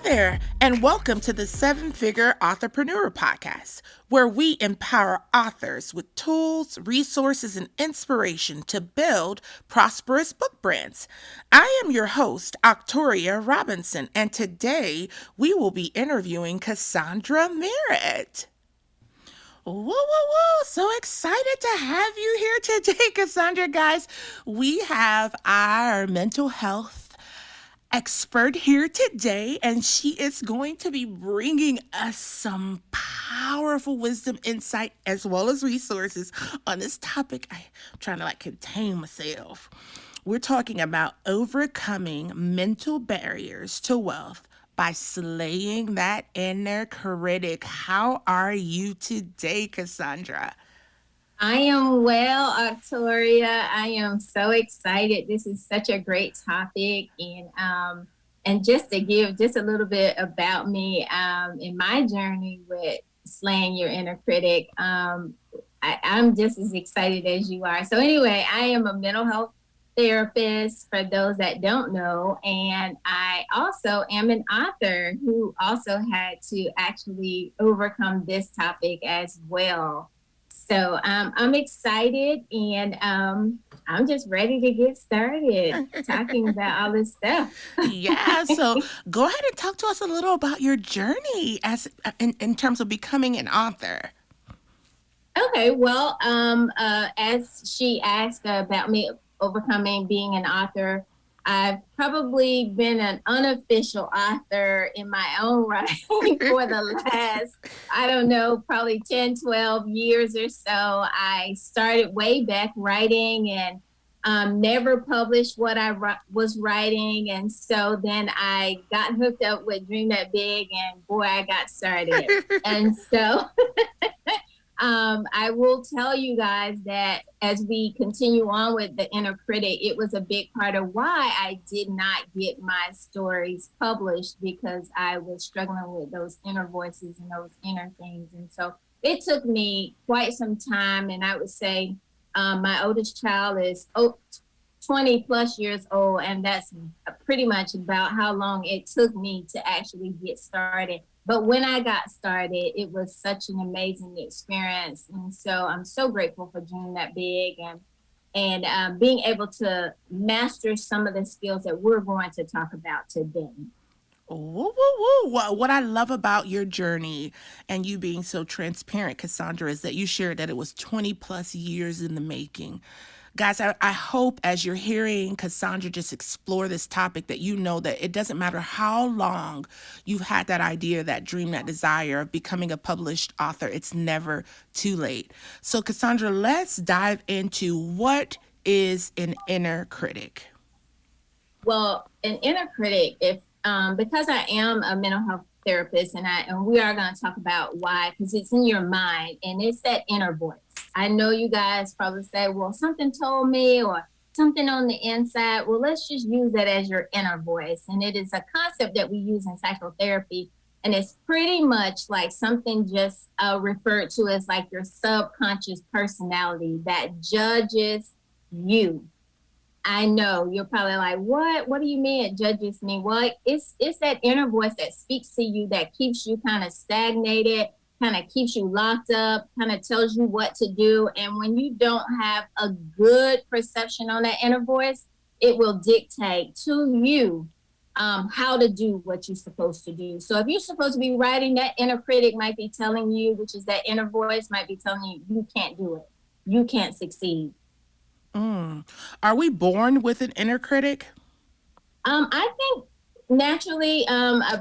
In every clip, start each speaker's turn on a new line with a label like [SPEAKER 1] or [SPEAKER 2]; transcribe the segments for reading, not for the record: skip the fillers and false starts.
[SPEAKER 1] there, and welcome to the Seven Figure Authorpreneur Podcast, where we empower authors with tools, resources, and inspiration to build prosperous book brands. I am your host, Octoria Robinson, and today we will be interviewing Casandra Merritt. Whoa, whoa, whoa. So excited to have you here today, Cassandra. Guys, we have our mental health expert here today, and she is going to be bringing us some powerful wisdom, insight, as well as resources on this topic. I'm trying to contain myself. We're talking about overcoming mental barriers to wealth by slaying that inner critic. How are you today, Cassandra?
[SPEAKER 2] I am well, Octoria. I am so excited. This is such a great topic, and just to give just a little bit about me, in my journey with slaying your inner critic, I'm just as excited as you are. So anyway, I am a mental health therapist for those that don't know, and I also am an author who also had to actually overcome this topic as well. So I'm excited, and I'm just ready to get started talking about all this stuff.
[SPEAKER 1] Yeah, so go ahead and talk to us a little about your journey as in terms of becoming an author.
[SPEAKER 2] Okay, well, as she asked about me overcoming being an author, I've probably been an unofficial author in my own right for the last, I don't know, probably 10, 12 years or so. I started way back writing and never published what I was writing. And so then I got hooked up with Dream That Big, and boy, I got started. And so I will tell you guys that as we continue on with the inner critic, it was a big part of why I did not get my stories published, because I was struggling with those inner voices and those inner things. And so it took me quite some time. And I would say my oldest child is 20 plus years old. And that's pretty much about how long it took me to actually get started. But when I got started, it was such an amazing experience. And so I'm so grateful for Dreaming That Big, and being able to master some of the skills that we're going to talk about today.
[SPEAKER 1] Woo, woo, woo. What I love about your journey and you being so transparent, Cassandra, is that you shared that it was 20 plus years in the making. Guys, I hope as you're hearing Cassandra just explore this topic that you know that it doesn't matter how long you've had that idea, that dream, that desire of becoming a published author, it's never too late. So, Cassandra, let's dive into what is an inner critic.
[SPEAKER 2] Well, an inner critic, if because I am a mental health therapist, and we are going to talk about why, because it's in your mind and it's that inner voice. I know you guys probably say, well, something told me, or something on the inside. Well, let's just use that as your inner voice. And it is a concept that we use in psychotherapy. And it's pretty much like something just referred to as like your subconscious personality that judges you. I know you're probably like, what? What do you mean it judges me? Well, it's that inner voice that speaks to you, that keeps you kind of stagnated, kind of keeps you locked up, kind of tells you what to do. And when you don't have a good perception on that inner voice, it will dictate to you how to do what you're supposed to do. So if you're supposed to be writing, that inner critic might be telling you, which is that inner voice, might be telling you, you can't do it. You can't succeed.
[SPEAKER 1] Are we born with an inner critic?
[SPEAKER 2] I think naturally,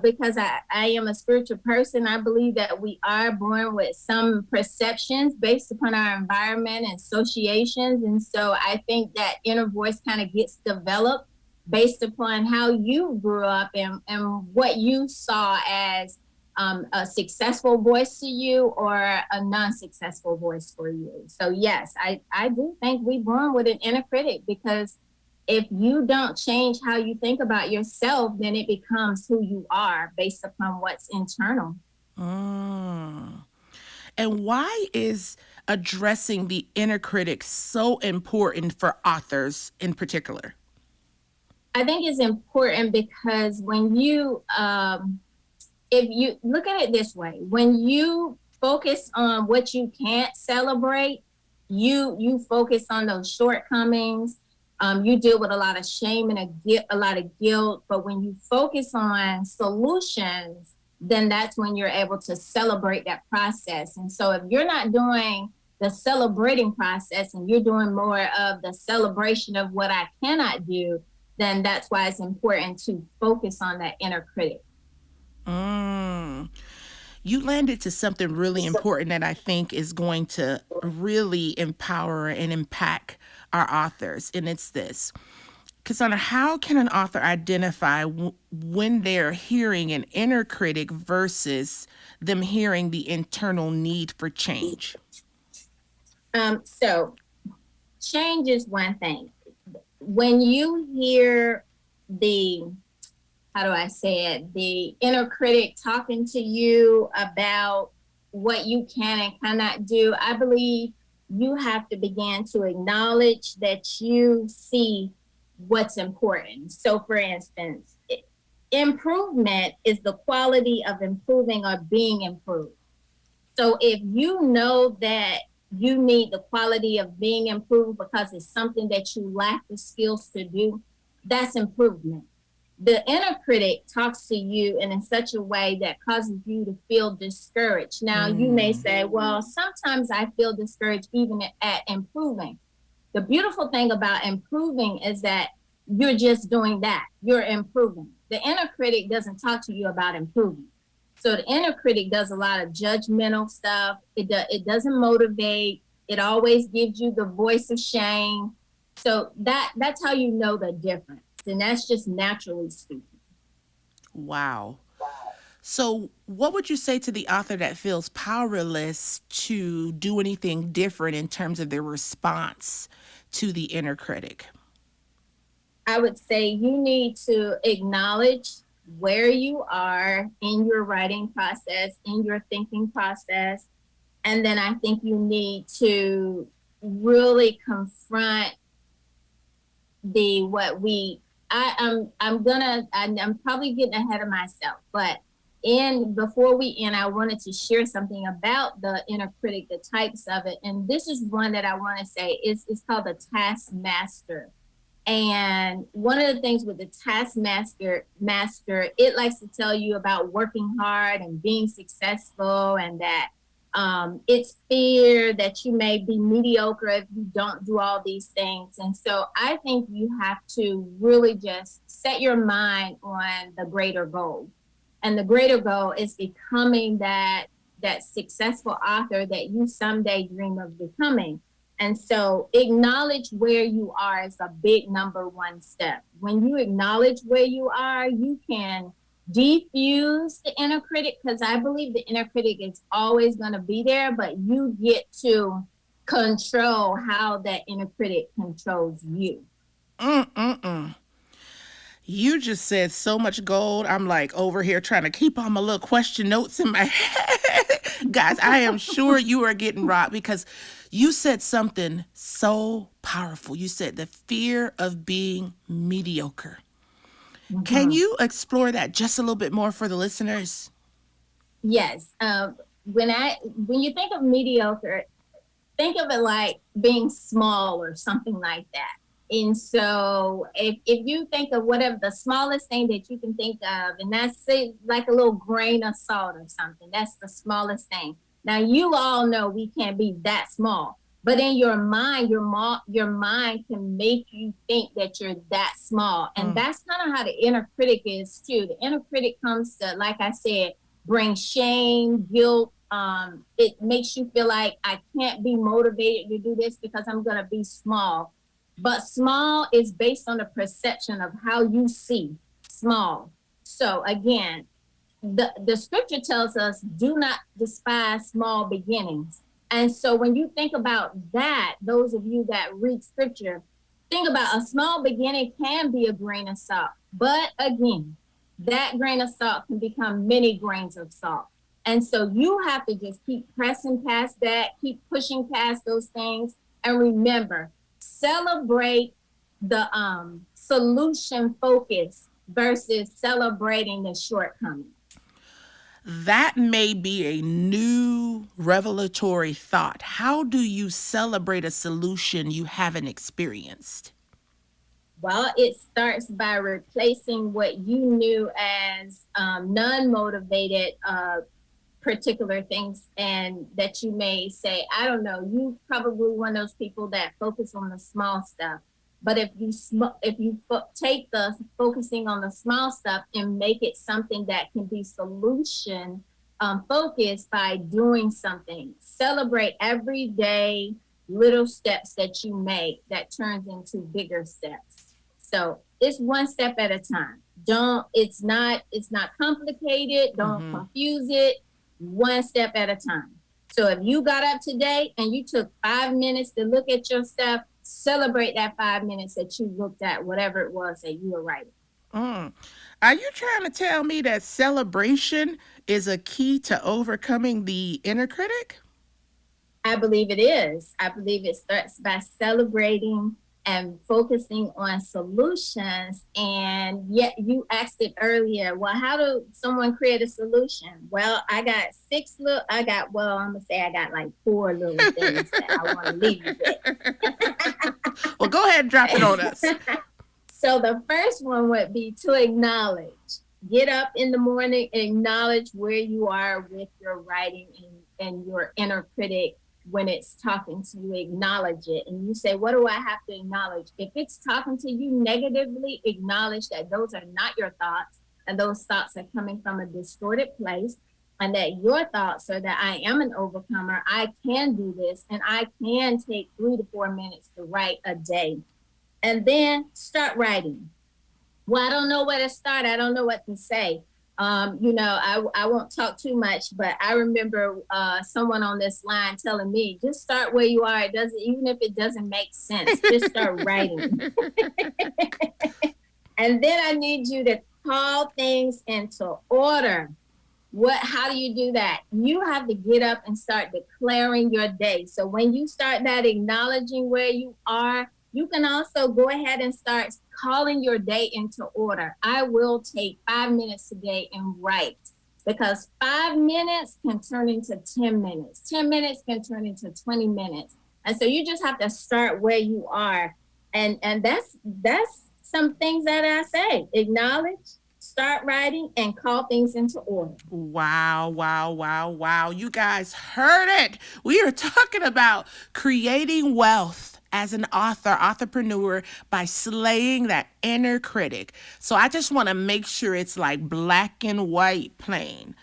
[SPEAKER 2] because I am a spiritual person, I believe that we are born with some perceptions based upon our environment and associations. And so I think that inner voice kind of gets developed based upon how you grew up, and what you saw as a successful voice to you or a non-successful voice for you. So yes, I do think we born with an inner critic, because if you don't change how you think about yourself, then it becomes who you are based upon what's internal.
[SPEAKER 1] Mm. And why is addressing the inner critic so important for authors in particular?
[SPEAKER 2] I think it's important because when you if you look at it this way, when you focus on what you can't celebrate, you focus on those shortcomings. You deal with a lot of shame and a lot of guilt. But when you focus on solutions, then that's when you're able to celebrate that process. And so if you're not doing the celebrating process and you're doing more of the celebration of what I cannot do, then that's why it's important to focus on that inner critic.
[SPEAKER 1] Mm. You landed to something really important that I think is going to really empower and impact our authors. And it's this: Cassandra, how can an author identify when they're hearing an inner critic versus them hearing the internal need for change?
[SPEAKER 2] So change is one thing. When you hear the, how do I say it, the inner critic talking to you about what you can and cannot do, I believe you have to begin to acknowledge that you see what's important. So, for instance, improvement is the quality of improving or being improved. So if you know that you need the quality of being improved because it's something that you lack the skills to do, that's improvement. The inner critic talks to you in such a way that causes you to feel discouraged. Now, you may say, well, sometimes I feel discouraged even at improving. The beautiful thing about improving is that you're just doing that. You're improving. The inner critic doesn't talk to you about improving. So the inner critic does a lot of judgmental stuff. It doesn't motivate. It always gives you the voice of shame. So that's how you know the difference. And that's just naturally speaking.
[SPEAKER 1] Wow. So, what would you say to the author that feels powerless to do anything different in terms of their response to the inner critic?
[SPEAKER 2] I would say you need to acknowledge where you are in your writing process, in your thinking process. And then I think you need to really confront the what we I'm probably getting ahead of myself, but in before we end, I wanted to share something about the inner critic, the types of it. And this is one that I want to say is it's called the taskmaster. And one of the things with the master, it likes to tell you about working hard and being successful, and that it's fear that you may be mediocre if you don't do all these things. And so I think you have to really just set your mind on the greater goal. And the greater goal is becoming that successful author that you someday dream of becoming. And so acknowledge where you are is a big number one step. When you acknowledge where you are, you can defuse the inner critic, because I believe the inner critic is always going to be there, but you get to control how that inner critic controls you.
[SPEAKER 1] Mm-mm-mm. You just said so much gold. I'm like over here trying to keep all my little question notes in my head. Guys, I am sure you are getting rocked because you said something so powerful. You said the fear of being mediocre. Can
[SPEAKER 2] Mhm.
[SPEAKER 1] you explore that just a little bit more for the listeners?
[SPEAKER 2] Yes. When you think of mediocre, think of it like being small or something like that. And so if you think of whatever the smallest thing that you can think of, and that's say, like a little grain of salt or something, that's the smallest thing. Now, you all know we can't be that small, but in your mind, your mind can make you think that you're that small. And that's kind of how the inner critic is too. The inner critic comes to, like I said, bring shame, guilt. It makes you feel like I can't be motivated to do this because I'm going to be small. But small is based on the perception of how you see small. So again, the scripture tells us, do not despise small beginnings. And so when you think about that, those of you that read scripture, think about a small beginning can be a grain of salt. But again, that grain of salt can become many grains of salt. And so you have to just keep pressing past that, keep pushing past those things. And remember, celebrate the solution focus versus celebrating the shortcomings.
[SPEAKER 1] That may be a new revelatory thought. How do you celebrate a solution you haven't experienced?
[SPEAKER 2] Well, it starts by replacing what you knew as non-motivated particular things, and that you may say, I don't know, you probably one of those people that focus on the small stuff. But if you take the focusing on the small stuff and make it something that can be solution focused by doing something, celebrate every day little steps that you make that turns into bigger steps. So it's one step at a time. Don't it's not complicated. Don't
[SPEAKER 1] Mm-hmm.
[SPEAKER 2] confuse it. One step at a time. So if you got up today and you took 5 minutes to look at your stuff, celebrate that 5 minutes that you looked at whatever it was that you were writing.
[SPEAKER 1] Mm. Are you trying to tell me that celebration is a key to overcoming the inner critic?
[SPEAKER 2] I believe it is. I believe it starts by celebrating and focusing on solutions. And yet, you asked it earlier. Well, how do someone create a solution? Well, I got six little. I got. Well, I'm gonna say I got like four little things that I want to leave you
[SPEAKER 1] Well, go ahead and drop it on us.
[SPEAKER 2] with. So the first one would be to acknowledge. Get up in the morning, acknowledge where you are with your writing and your inner critic when it's talking to you, acknowledge it. And you say, what do I have to acknowledge? If it's talking to you negatively, acknowledge that those are not your thoughts, and those thoughts are coming from a distorted place, and that your thoughts are that I am an overcomer, I can do this, and I can take 3 to 4 minutes to write a day. And then start writing. Well, I don't know where to start. I don't know what to say. I won't talk too much, but I remember someone on this line telling me, just start where you are. It doesn't, even if it doesn't make sense, just start writing. And then I need you to call things into order. How do you do that? You have to get up and start declaring your day. So when you start that acknowledging where you are, you can also go ahead and start calling your day into order. I will take 5 minutes today and write, because 5 minutes can turn into 10 minutes. 10 minutes can turn into 20 minutes. And so you just have to start where you are. And that's some things that I say. Acknowledge, start writing, and call things into order.
[SPEAKER 1] Wow, wow, wow, wow. You guys heard it. We are talking about creating wealth as an entrepreneur by slaying that inner critic. So I just want to make sure it's like black and white plain.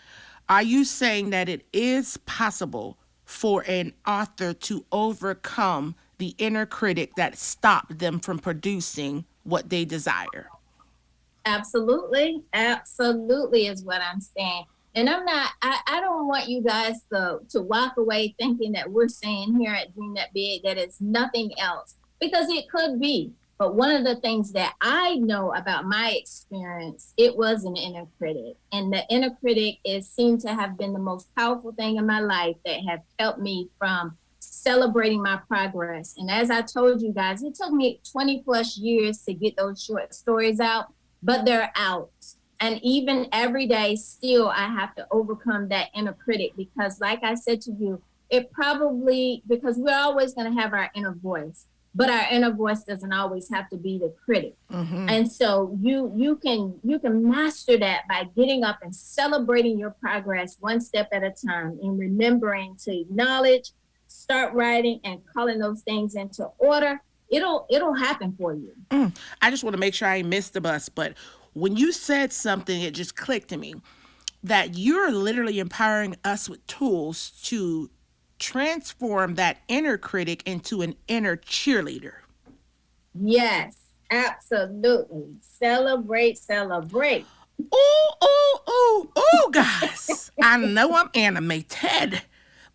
[SPEAKER 1] Are you saying that it is possible for an author to overcome the inner critic that stopped them from producing what they desire?
[SPEAKER 2] Absolutely. Absolutely is what I'm saying. And I don't want you guys to walk away thinking that we're saying here at Dream That Big that it's nothing else, because it could be. But one of the things that I know about my experience, it was an inner critic. And the inner critic is seemed to have been the most powerful thing in my life that have helped me from celebrating my progress. And as I told you guys, it took me 20 plus years to get those short stories out, but they're out. And even every day, still, I have to overcome that inner critic, because, like I said to you, because we're always going to have our inner voice, but our inner voice doesn't always have to be the critic.
[SPEAKER 1] Mm-hmm.
[SPEAKER 2] And so you can master that by getting up and celebrating your progress one step at a time, and remembering to acknowledge, start writing, and calling those things into order. It'll happen for you.
[SPEAKER 1] I just want to make sure I missed the bus, but when you said something, it just clicked to me that you're literally empowering us with tools to transform that inner critic into an inner cheerleader.
[SPEAKER 2] Yes, absolutely. Celebrate, celebrate.
[SPEAKER 1] Ooh, ooh, ooh, ooh, guys. I know I'm animated,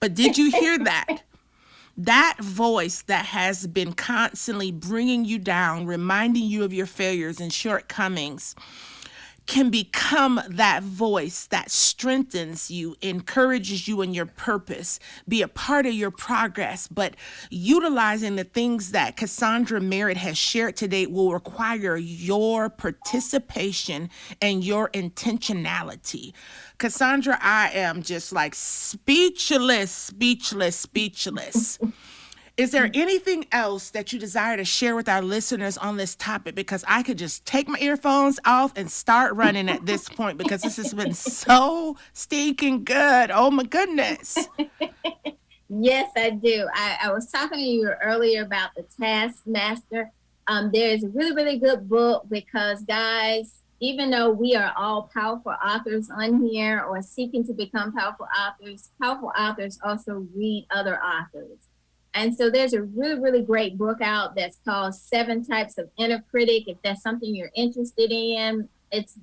[SPEAKER 1] but did you hear that? That voice that has been constantly bringing you down, reminding you of your failures and shortcomings, can become that voice that strengthens you, encourages you in your purpose, be a part of your progress. But utilizing the things that Casandra Merritt has shared today will require your participation and your intentionality. Casandra, I am just like speechless, speechless, speechless. Is there anything else that you desire to share with our listeners on this topic? Because I could just take my earphones off and start running at this point because this has been so stinking good. Oh my goodness.
[SPEAKER 2] Yes, I do. I was talking to you earlier about the Taskmaster. There's a really, really good book because, guys, even though we are all powerful authors on here or seeking to become powerful authors also read other authors. And so there's a really, really great book out that's called 7 Types of Inner Critic. If that's something you're interested in, it's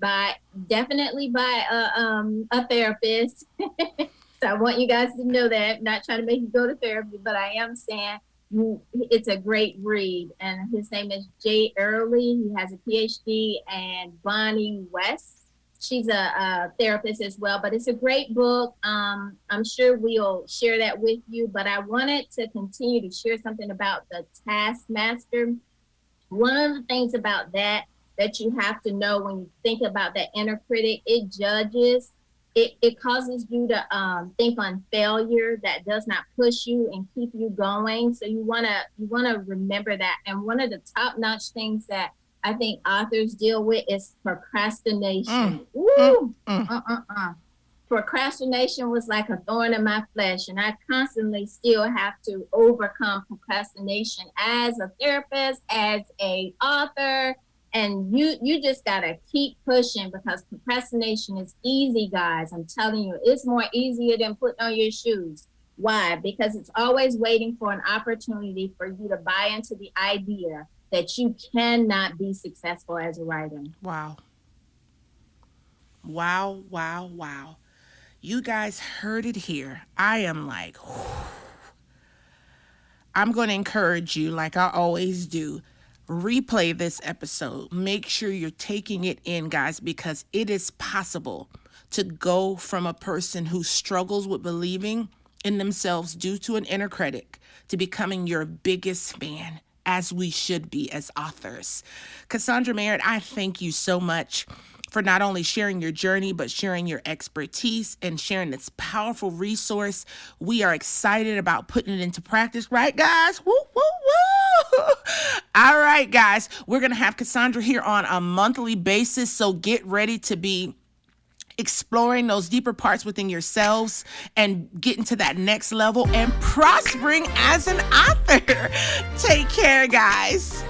[SPEAKER 2] definitely by a therapist. So I want you guys to know that. I'm not trying to make you go to therapy, but I am saying it's a great read. And his name is Jay Early. He has a PhD, and Bonnie West. She's a therapist as well, but it's a great book. I'm sure we'll share that with you, but I wanted to continue to share something about the Taskmaster. One of the things about that you have to know when you think about that inner critic, it judges. It causes you to think on failure that does not push you and keep you going. So you wanna remember that. And one of the top-notch things that I think authors deal with is procrastination. Procrastination was like a thorn in my flesh, and I constantly still have to overcome procrastination as a therapist, as a author. And you just gotta keep pushing because procrastination is easy, guys. I'm telling you, it's more easier than putting on your shoes. Why? Because it's always waiting for an opportunity for you to buy into the idea that you cannot be successful as a writer.
[SPEAKER 1] Wow. Wow, wow, wow. You guys heard it here. I am like, I'm going to encourage you, like I always do. Replay this episode. Make sure you're taking it in, guys, because it is possible to go from a person who struggles with believing in themselves due to an inner critic to becoming your biggest fan, as we should be as authors. Casandra Merritt, I thank you so much for not only sharing your journey, but sharing your expertise and sharing this powerful resource. We are excited about putting it into practice, right, guys? Woo, woo, woo! All right, guys, we're going to have Casandra here on a monthly basis, so get ready to be exploring those deeper parts within yourselves and getting to that next level and prospering as an author. Take care, guys.